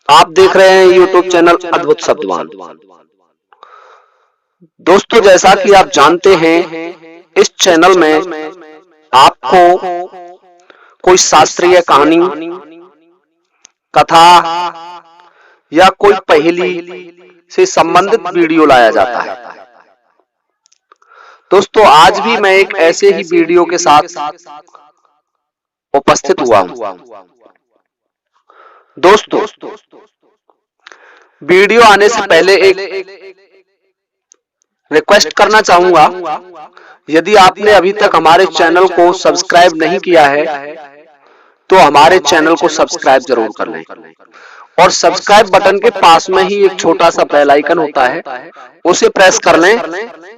आप देख रहे हैं YouTube चैनल अद्भुत शब्दवान। दोस्तों, जैसा कि आप जानते हैं, इस चैनल में आपको कोई शास्त्रीय कहानी, कथा या कोई पहेली से संबंधित वीडियो लाया जाता है। दोस्तों, आज भी मैं एक ऐसे ही वीडियो के साथ उपस्थित हुआ हूं। दोस्तों, वीडियो आने से पहले एक रिक्वेस्ट करना चाहूंगा, यदि आपने अभी तक हमारे चैनल को सब्सक्राइब नहीं किया है तो हमारे चैनल को सब्सक्राइब जरूर कर लें और सब्सक्राइब बटन के पास में ही एक छोटा सा बेल आइकन होता है, उसे प्रेस कर लें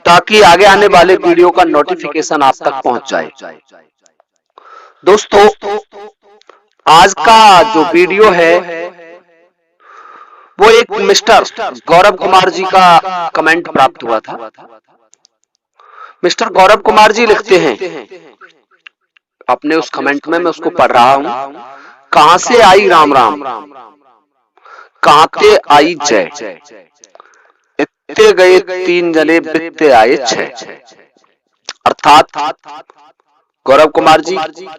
ताकि आगे आने वाले वीडियो का नोटिफिकेशन आप तक पहुंच जाए। दोस्तों, आज का जो वीडियो है वो एक मिस्टर गौरव कुमार जी का कमेंट प्राप्त हुआ था। मिस्टर गौरव कुमार जी लिखते हैं, अपने उस कमेंट में मैं उसको पढ़ रहा हूं। कहां से आई राम राम, कहां ते आई जय, इत्ते गए तीन जने बित्ते आए छह। अर्थात गौरव कुमार जी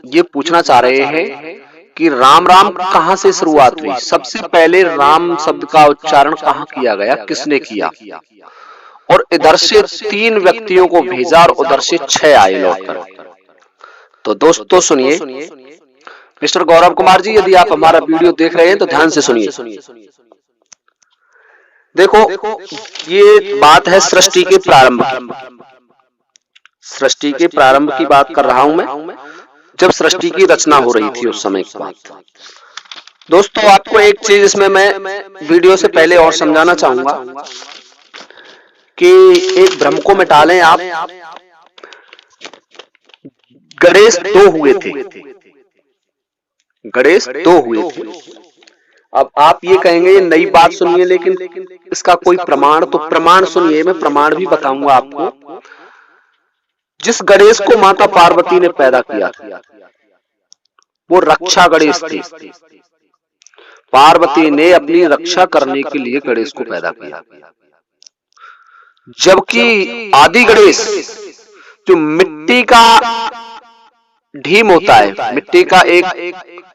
ये पूछना चाह रहे हैं कि राम राम कहां से शुरुआत हुई, सबसे पहले राम शब्द का उच्चारण कहां किया गया, किसने किया, और इधर से तीन व्यक्तियों को भेजा और उधर से 6 आए लौटकर। तो दोस्तों सुनिए, मिस्टर गौरव कुमार जी, यदि आप हमारा वीडियो देख रहे हैं तो ध्यान से सुनिए। देखो, ये बात है सृष्टि के प्रारंभ की। सृष्टि के प्रारंभ की बात कर रहा हूं मैं, जब सृष्टि की रचना हो रही थी उस समय की बात। दोस्तों, आपको एक चीज इसमें मैं वीडियो से पहले और समझाना चाहूंगा कि एक भ्रम को मिटा लें आप। गणेश 2 हुए थे, गणेश 2 हुए थे। अब आप ये कहेंगे ये नई बात सुनिए, लेकिन इसका कोई प्रमाण, तो प्रमाण सुनिए, मैं प्रमाण भी बताऊंगा आपको। जिस गणेश को माता पार्वती ने पैदा किया था वो रक्षा गणेश थे। पार्वती ने अपनी रक्षा करने के लिए गणेश को पैदा किया, जबकि आदि गणेश जो मिट्टी का ढीम होता है, मिट्टी का एक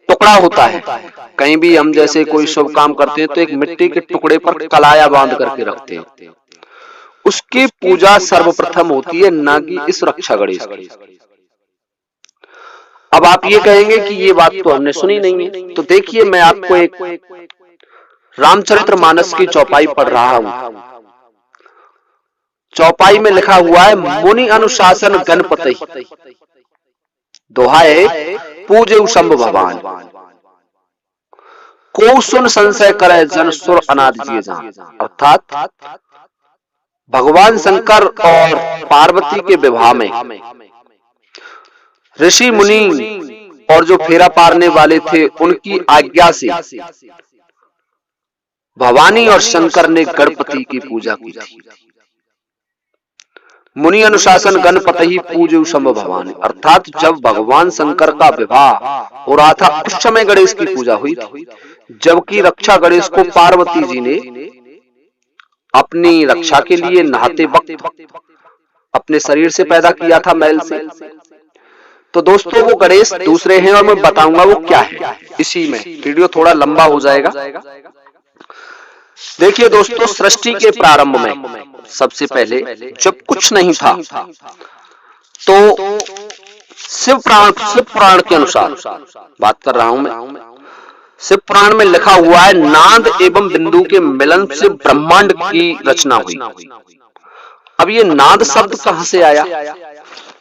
टुकड़ा होता है, कहीं भी हम जैसे कोई शुभ काम करते हैं तो एक मिट्टी के टुकड़े पर कलाया बांध करके रखते हैं, उसकी पूजा सर्वप्रथम होती है, ना कि इस रक्षा गणेश की। अब आप ये कहेंगे कि ये बात तो हमने सुनी नहीं है, तो देखिए मैं आपको एक रामचरितमानस की चौपाई पढ़ रहा हूं। चौपाई में लिखा हुआ है, मुनि अनुशासन गणपति, दोहाए पूजे शंभ भगवान, को सुन संशय करे जन सुर अनादि जिए जान। अर्थात भगवान शंकर और पार्वती के विवाह में ऋषि मुनि और जो फेरा पारने वाले थे उनकी आज्ञा से भवानी और शंकर ने गणपति की पूजा की थी। मुनि अनुशासन गणपति पूजे शंभ भवानी, अर्थात जब भगवान शंकर का विवाह हो रहा था उस समय गणेश की पूजा हुई थी, जबकि रक्षा गणेश को पार्वती जी ने अपनी रक्षा के लिए नहाते वक्त अपने शरीर से पैदा किया था, मैल से। तो दोस्तों, वो गणेश दूसरे हैं और मैं बताऊंगा वो क्या है। इसी में वीडियो थोड़ा लंबा हो जाएगा। देखिए दोस्तों, सृष्टि के प्रारंभ में सबसे पहले जब कुछ नहीं था तो शिव पुराण के अनुसार बात कर रहा हूं मैं, शिव पुराण में लिखा हुआ है, नाद एवं बिंदु के मिलन से ब्रह्मांड की रचना हुई। अब ये नाद शब्द कहां से आया?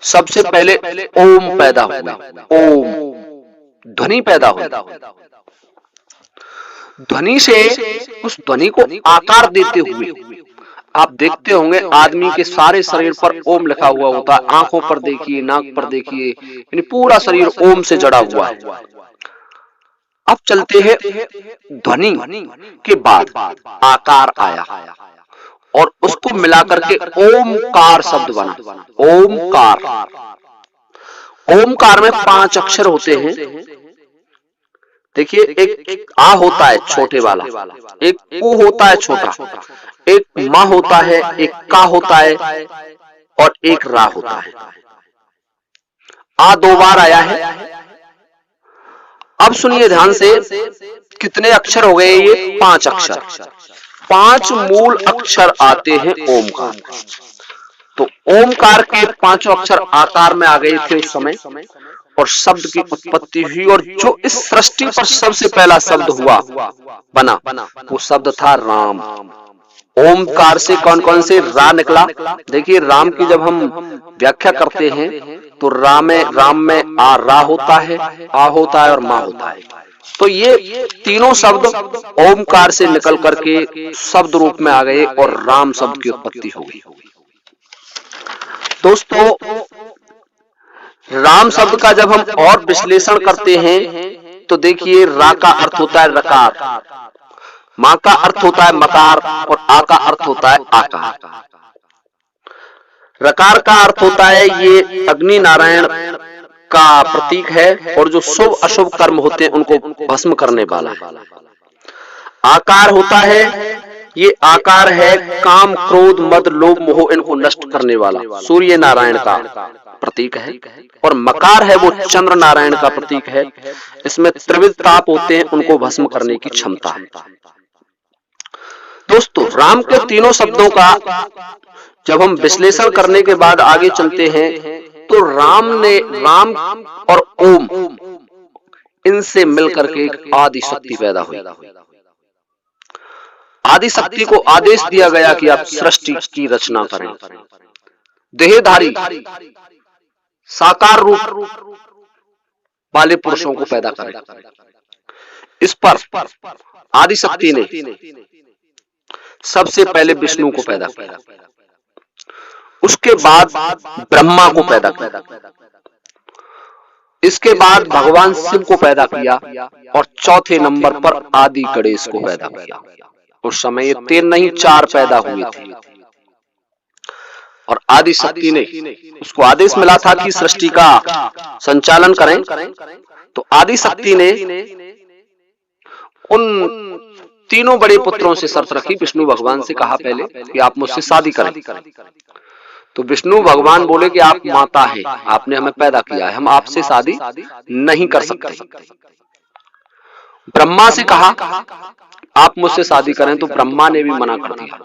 सबसे पहले ओम पैदा हुआ, ओम ध्वनि पैदा हुई। ध्वनि से उस ध्वनि को आकार देते हुए आप देखते होंगे आदमी के सारे शरीर पर ओम लिखा हुआ होता है। आंखों पर देखिए, नाक पर देखिए, यानी पूरा शरीर ओम से जड़ा हुआ है। अब चलते हैं ध्वनि के बाद आकार आया और उसको मिलाकर के ओमकार शब्द बना। ओमकार, ओमकार में 5 अक्षर होते हैं, देखिए एक आ होता है छोटे वाला, एक उ होता है छोटा, एक मा होता है, एक का होता है और एक रा होता है। आ 2 बार आया है। अब सुनिए ध्यान से, कितने अक्षर हो गए ये? 5 अक्षर। 5 मूल अक्षर आते हैं ओमकार। तो ओमकार के 5 अक्षर आकार में आ गए थे उस समय और शब्द की उत्पत्ति हुई, और जो इस सृष्टि पर सबसे पहला शब्द हुआ बना वो शब्द था राम। ओमकार से कौन कौन से रा निकला? देखिए राम की जब हम व्याख्या करते हैं तो राम में आ रा होता है, आ होता है और मा होता है। तो ये तीनों शब्द ओमकार से निकल करके शब्द रूप में आ गए और राम शब्द की उत्पत्ति हो गई। दोस्तों राम शब्द का जब हम और विश्लेषण करते हैं तो देखिए रा का अर्थ होता है रकार, मां का अर्थ होता है मकार और आ का अर्थ होता है आकार। रकार का अर्थ होता है ये अग्नि नारायण का प्रतीक है और जो शुभ अशुभ कर्म होते हैं उनको भस्म करने वाला है। आकार होता है, ये आकार है काम क्रोध मद लोभ मोह इनको नष्ट करने वाला, सूर्य नारायण का प्रतीक है। और मकार है वो चंद्र नारायण का प्रतीक है, इसमें त्रिविध ताप होते हैं, उनको भस्म करने की क्षमता है। दोस्तों राम के तीनों शब्दों का जब हम विश्लेषण करने के बाद आगे चलते हैं तो राम और ओम इनसे मिलकर के एक आदि शक्ति पैदा हुई। आदि शक्ति को आदेश दिया गया कि आप सृष्टि की रचना करें, देहधारी साकार रूप वाले पुरुषों को पैदा करें। इस पर आदि शक्ति ने सबसे पहले विष्णु को पैदा किया, उसके बाद ब्रह्मा को पैदा किया, इसके बाद भगवान शिव को पैदा किया और चौथे नंबर पर आदि गणेश को पैदा किया। उस समय ये 3 नहीं 4 पैदा हुए थे और आदि शक्ति ने उसको आदेश मिला था कि सृष्टि का संचालन करें। तो आदि शक्ति ने उन तीनों बड़े पुत्रों से शर्त रखी, विष्णु भगवान से कहा पहले कि आप मुझसे शादी करें। तो विष्णु भगवान बोले कि आप माता हैं, आपने हमें पैदा किया है, हम आपसे शादी नहीं कर सकते। ब्रह्मा से कहा आप मुझसे शादी करें, तो ब्रह्मा ने भी मना कर दिया।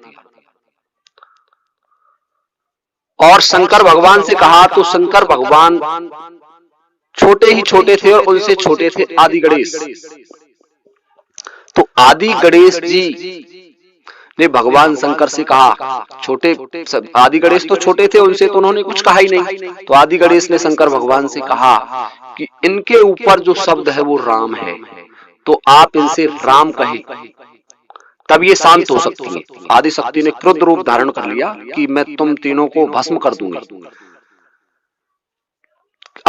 और शंकर भगवान से कहा तो शंकर भगवान छोटे ही छोटे थे और उनसे छोटे थे आदि गणेश। तो आदि गणेश जी ने भगवान शंकर से कहा, छोटे आदि गणेश तो छोटे थे, उनसे तो उन्होंने कुछ कहा ही नहीं। तो आदि गणेश ने शंकर भगवान से कहा कि इनके ऊपर जो शब्द है वो राम है, तो आप इनसे राम कहें तब ये शांत हो सकती है। आदि शक्ति ने क्रुद्ध रूप धारण कर लिया कि मैं तुम तीनों को भस्म कर दूंगा।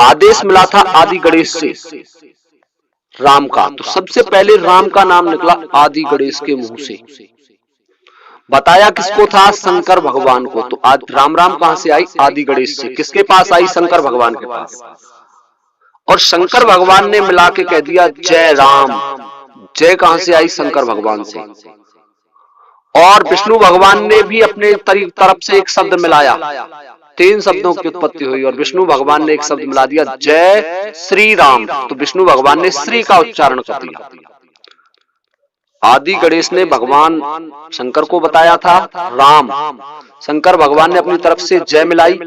आदेश मिला था आदि गणेश से राम का, तो सबसे पहले राम का नाम निकला आदि गणेश के मुंह से। बताया किसको था? शंकर भगवान को। तो आज राम कहां से आई? आदि गणेश से। किसके पास आई? शंकर भगवान के पास। और शंकर भगवान ने मिला के कह दिया जय राम। जय कहां से आई? शंकर भगवान से। और विष्णु भगवान ने भी अपने तरफ से एक शब्द मिलाया, 3 शब्दों की उत्पत्ति हुई और विष्णु भगवान ने एक शब्द मिला दिया जय श्री राम। तो विष्णु भगवान ने श्री का उच्चारण कर दिया। आदि गणेश ने भगवान शंकर को बताया था राम, शंकर भगवान ने अपनी तरफ से जय मिलाई,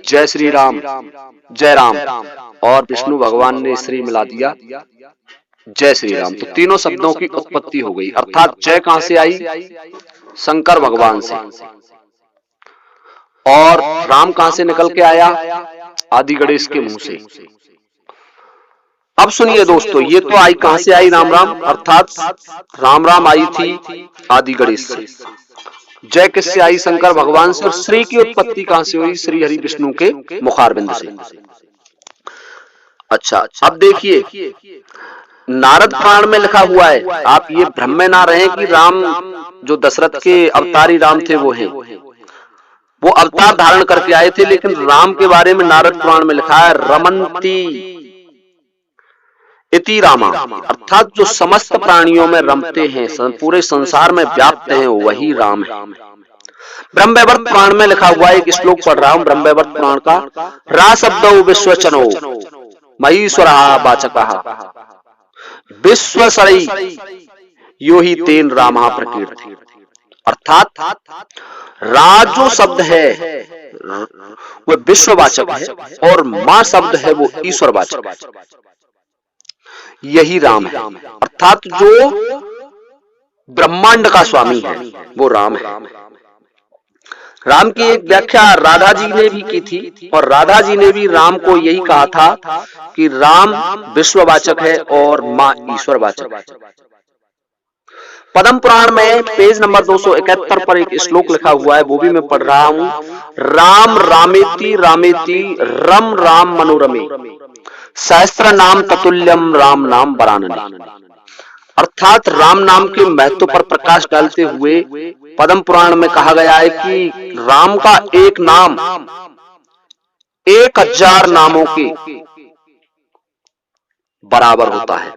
जय श्री राम, जय राम, और विष्णु भगवान ने श्री मिला दिया, जय श्री राम। तो तीनों शब्दों की उत्पत्ति हो गई। अर्थात जय कहां से आई? शंकर भगवान से। और राम कहां से निकल के आया? आदि गणेश के मुंह से। अब सुनिए दोस्तों, ये तो आई कहां से आई? राम राम, अर्थात राम आई थी आदि गणेश से। जय किससे आई? शंकर भगवान से। और श्री की उत्पत्ति कहां से हुई? श्री हरि विष्णु के मुखारबिंद से। अच्छा, अब देखिए नारद पुराण में लिखा हुआ है, आप ये भ्रम में ना रहें कि राम जो दशरथ के अवतारी राम थे वो हैं, वो अवतार धारण करके आए थे। लेकिन राम के बारे में नारद पुराण में लिखा है रमंती इति रामा, अर्थात जो समस्त प्राणियों में रमते हैं, पूरे संसार में व्याप्त हैं, वही राम है। ब्रह्मवैवर्त पुराण में लिखा हुआ एक श्लोक पढ़ रहा हूं, ब्रह्मवैवर्त पुराण का। रा शब्दो विश्वचनो महीश्वरः वाचकः विश्वसरै यो ही तेन रामः प्रकीर्ति। अर्थात रा जो शब्द है वो विश्ववाचक है और मां शब्द है वो ईश्वरवाचक है। यही राम है, अर्थात जो ब्रह्मांड का स्वामी है वो राम है। राम की एक व्याख्या राधा जी ने भी की थी और राधा जी ने भी राम को यही कहा था कि राम विश्ववाचक है और मां ईश्वरवाचक है। पद्म पुराण में पेज नंबर 271 पर एक श्लोक लिखा हुआ है, वो भी मैं पढ़ रहा हूं। राम रामेति रामेति रम राम मनोरमे सहस्त्र नाम ततुल्यम राम नाम वरानने। अर्थात राम नाम के महत्व पर प्रकाश डालते हुए पद्म पुराण में कहा गया है कि राम का एक नाम 1000 नामों के बराबर होता है।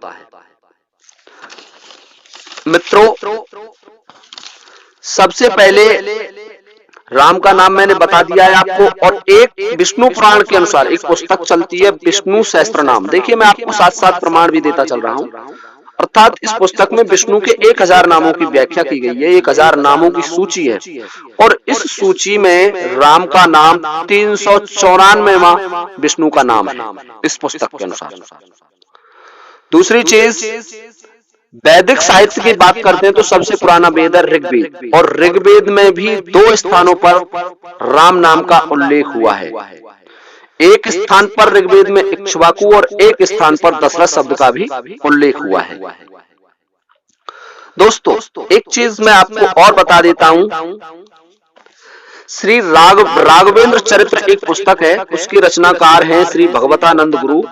मित्रों, सबसे पहले राम का नाम मैंने बता दिया है आपको, और एक विष्णु पुराण के अनुसार एक पुस्तक चलती है विष्णु सहस्त्र नाम। देखिए, मैं आपको साथ साथ प्रमाण भी देता चल रहा हूं। अर्थात इस पुस्तक में विष्णु के 1000 नामों की व्याख्या की गई है, 1000 नामों की सूची है, और इस सूची में राम का नाम 394वां विष्णु का नाम है इस पुस्तक के अनुसार। दूसरी चीज, वैदिक साहित्य की बात करते हैं तो सबसे पुराना वेद है ऋग्वेद, और ऋग्वेद में भी 2 स्थानों पर राम नाम का उल्लेख हुआ है। एक स्थान पर ऋग्वेद में इक्ष्वाकु और एक स्थान पर दशरथ शब्द का भी उल्लेख हुआ है। दोस्तों, एक चीज मैं आपको और बता देता हूं। श्री राघवेंद्र चरित्र एक पुस्तक है, उसके रचनाकार हैं श्री भगवतानंद गुरु,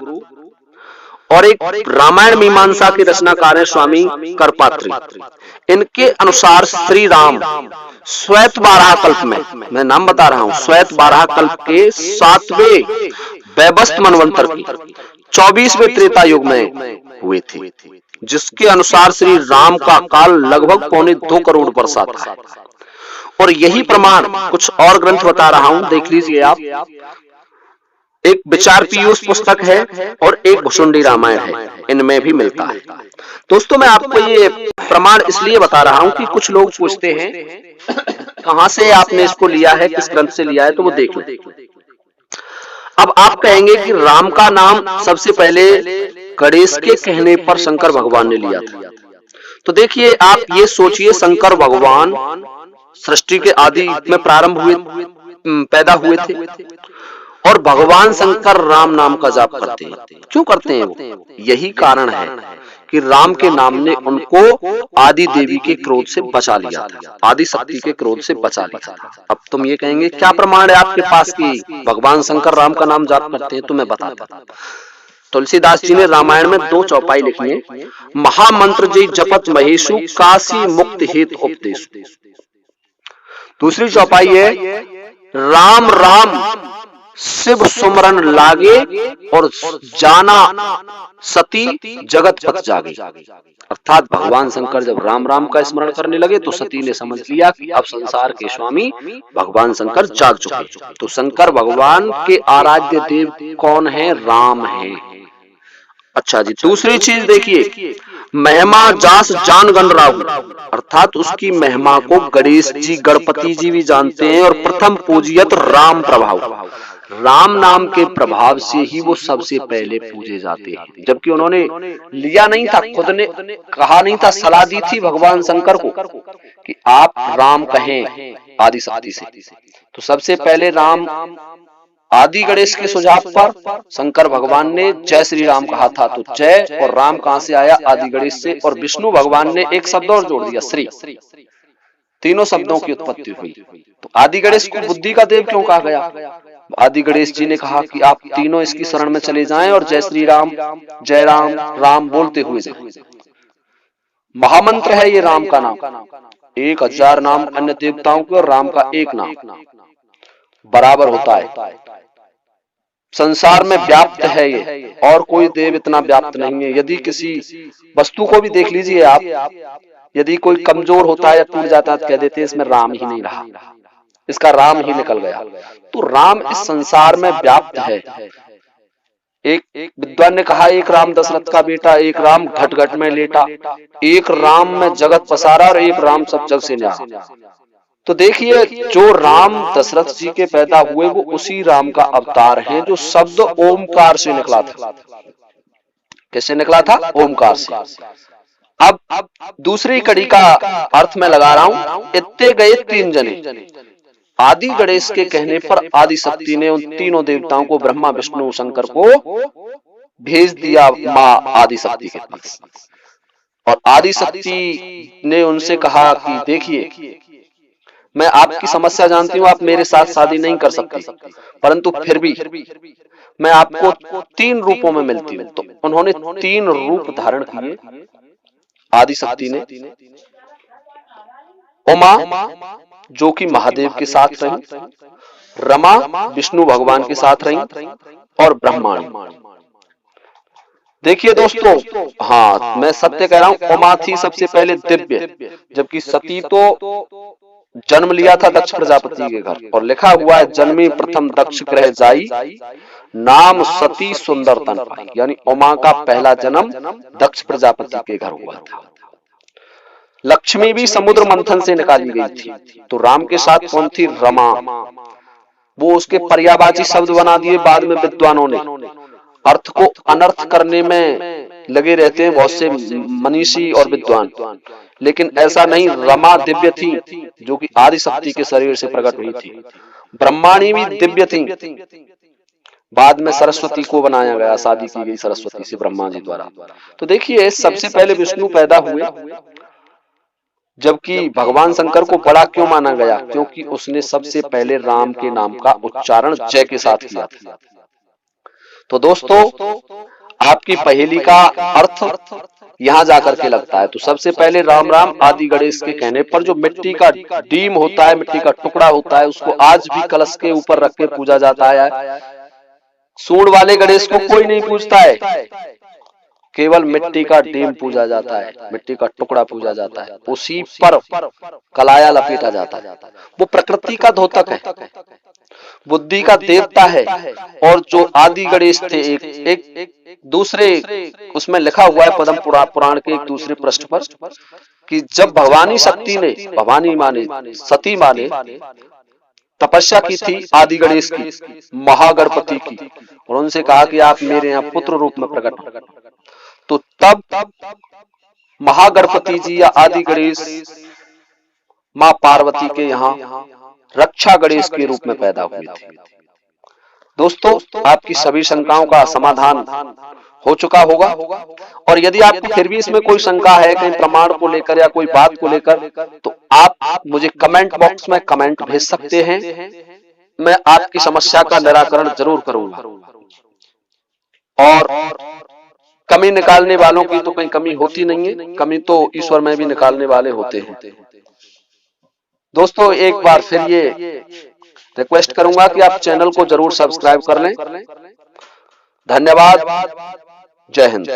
और एक रामायण मीमांसा के रचनाकार है स्वामी करपात्री। इनके अनुसार श्री राम श्वेत 12 कल्प में, मैं नाम बता रहा हूं, श्वेत 12 कल्प के 7वें वैवस्वत मनवंतर की 24वें त्रेता युग में हुए थे, जिसके अनुसार श्री राम का काल लगभग 2.25 करोड़ वर्ष आता है। और यही प्रमाण कुछ और ग्रंथ बता रहा हूं, देख लीजिए आप। एक विचार पीयूष पुस्तक है और एक भुसुंडी रामायण है, इनमें भी मिलता है। दोस्तों, मैं आपको ये प्रमाण इसलिए बता रहा हूं कि कुछ लोग पूछते हैं कहां से आपने इसको लिया है, किस ग्रंथ से लिया है, तो वो देख लो। अब आप कहेंगे कि राम का नाम सबसे पहले गणेश के कहने पर शंकर भगवान ने लिया था। तो देखिए, आप ये सोचिए, शंकर भगवान सृष्टि के आदि में प्रारंभ हुए, पैदा हुए थे, और भगवान शंकर राम नाम का जाप करते हैं। क्यों करते हैं वो? यही कारण है कि राम के नाम ने उनको आदि देवी के क्रोध से बचा लिया था, आदि शक्ति के क्रोध से बचा लिया था। अब तुम ये कहेंगे क्या प्रमाण है आपके पास कि भगवान शंकर राम का नाम जाप करते हैं? तो मैं बताता हूं। तुलसीदास जी ने रामायण में 2 चौपाई लिखी है। महामंत्र जय जपत महेशु काशी मुक्त हेतु उपदेश। दूसरी चौपाई है राम राम शिव सुमरन लागे और जाना सती जगत पथ जागे। अर्थात भगवान शंकर जब राम राम का स्मरण करने लगे तो सती ने समझ लिया कि अब संसार के स्वामी भगवान शंकर जाग चुके। तो शंकर भगवान के आराध्य देव कौन है? राम है। अच्छा जी, दूसरी चीज देखिए, महिमा जास जान गण राहु, अर्थात उसकी महिमा को गणेश जी गणपति जी भी जानते हैं, और प्रथम पूजियत राम प्रभाव, राम नाम के प्रभाव से ही वो सबसे पहले पूजे जाते हैं। जबकि उन्होंने लिया नहीं था, खुद ने कहा नहीं था, सलाह दी थी भगवान शंकर को कि आप राम कहें आदि शक्ति से। तो सबसे पहले राम आदि गणेश के सुझाव पर शंकर भगवान ने जय श्री राम कहा था। तो जय और राम कहां से आया? आदि गणेश से। और विष्णु भगवान ने एक शब्द और जोड़ दिया, श्री। तीनों शब्दों की उत्पत्ति हुई। तो आदि गणेश को बुद्धि का देव क्यों कहा गया? आदि गणेश जी ने कहा कि आप तीनों इसकी शरण में चले जाएं और जय श्री राम, जय राम, राम बोलते हुए जाएं। महामंत्र है ये राम का नाम। 1000 नाम अन्य देवताओं के और राम का एक नाम बराबर होता है। संसार में व्याप्त है ये, और कोई देव इतना व्याप्त नहीं है। यदि किसी वस्तु को भी देख लीजिए आप, यदि कोई कमजोर होता है या टूट जाता है तो कह देते हैं इसमें राम ही नहीं रहा, इसका राम ही निकल गया। तो राम इस संसार में व्याप्त है। एक विद्वान ने कहा, एक राम दशरथ का बेटा, एक राम घट घट में लेटा, एक राम में जगत पसारा और एक राम सब जग से न्यारा। तो देखिए, जो राम दशरथ जी के पैदा हुए वो उसी राम का अवतार है जो शब्द ओमकार से निकला था। किससे निकला था? ओमकार से। अब दूसरी कड़ी का अर्थ मैं लगा रहा हूं, इत्ते गए तीन जने। आदि गणेश के कहने पर आदि शक्ति ने उन तीनों देवताओं को, ब्रह्मा विष्णु शंकर को भेज दिया मां आदि शक्ति के पास। और आदि शक्ति ने उनसे कहा कि देखिए, मैं आपकी समस्या जानती हूँ, आप मेरे साथ शादी नहीं कर सकती, परंतु फिर भी मैं आपको 3 रूपों में मिलती हूँ। तो उन्होंने 3 रूप धारण किए आदि शक्ति ने। उमा जो कि महादेव के साथ रही, रमा विष्णु भगवान के साथ रही, और ब्रह्माणी। देखिए दोस्तों, हाँ मैं सत्य कह रहा हूं, उमा थी सबसे पहले दिव्य, जबकि सती तो जन्म लिया था दक्ष प्रजापति के घर, और लिखा हुआ है जन्मी प्रथम दक्ष ग्रह जाई, नाम सती सुंदर तन पाई। यानी उमा का पहला जन्म दक्ष प्रजापति के घर हुआ था। लक्ष्मी भी समुद्र मंथन से निकाली गई थी। तो राम के साथ कौन थी? रमा। वो उसके पर्यायवाची शब्द बना दिए बाद में विद्वानों ने। अर्थ को अनर्थ करने में लगे रहते हैं बहुत से मनीषी और विद्वान, लेकिन ऐसा नहीं। रमा दिव्य थी जो कि आदि शक्ति के शरीर से प्रकट हुई थी। ब्रह्माणी भी दिव्य थी, बाद में सरस्वती को बनाया गया, शादी की गई सरस्वती से ब्रह्मा जी द्वारा। तो देखिए, सबसे पहले विष्णु पैदा हुए, जबकि भगवान शंकर को बड़ा क्यों माना गया? क्योंकि उसने सबसे पहले राम के नाम का उच्चारण जय के साथ किया था। तो दोस्तों, आपकी पहेली का अर्थ यहां जाकर के लगता है। तो सबसे पहले राम राम आदि गणेश के कहने पर जो मिट्टी का डीम होता है, मिट्टी का टुकड़ा होता है, उसको आज भी कलश के ऊपर रख के पूजा जाता है। सूंड वाले गणेश को कोई नहीं पूजता है, केवल मिट्टी का डीम पूजा जाता है, मिट्टी का टुकड़ा पूजा जाता है, उसी पर कलाया लपेटा जाता है। वो प्रकृति का द्योतक है, बुद्धि का देवता है। और जो आदि गणेश थे, एक दूसरे उसमें लिखा हुआ है पद्म पुराण के एक दूसरे पृष्ठ पर कि जब भवानी शक्ति ने, भवानी माने सती माने तपस्या की थी आदि गणेश की, महागणपति की, और उनसे कहा कि आप मेरे यहाँ पुत्र रूप में प्रकट हो। तो तब महागणपति जी या आदि गणेश मां पार्वती के यहाँ रक्षा गणेश के रूप में पैदा हुए थे। दोस्तों, आपकी सभी शंकाओं का समाधान हो चुका होगा। और यदि आपको फिर भी इसमें कोई शंका है, कहीं प्रमाण को लेकर या कोई बात को लेकर, तो आप मुझे कमेंट बॉक्स में कमेंट भेज सकते हैं। मैं आपकी समस्या का निराकरण जरूर करूंगा। और कमी निकालने वालों की तो कहीं कमी होती नहीं है, कमी तो ईश्वर में भी निकालने वाले होते हैं। दोस्तों, एक बार फिर ये रिक्वेस्ट करूंगा कि आप चैनल को जरूर सब्सक्राइब कर लें। धन्यवाद। जय हिंद।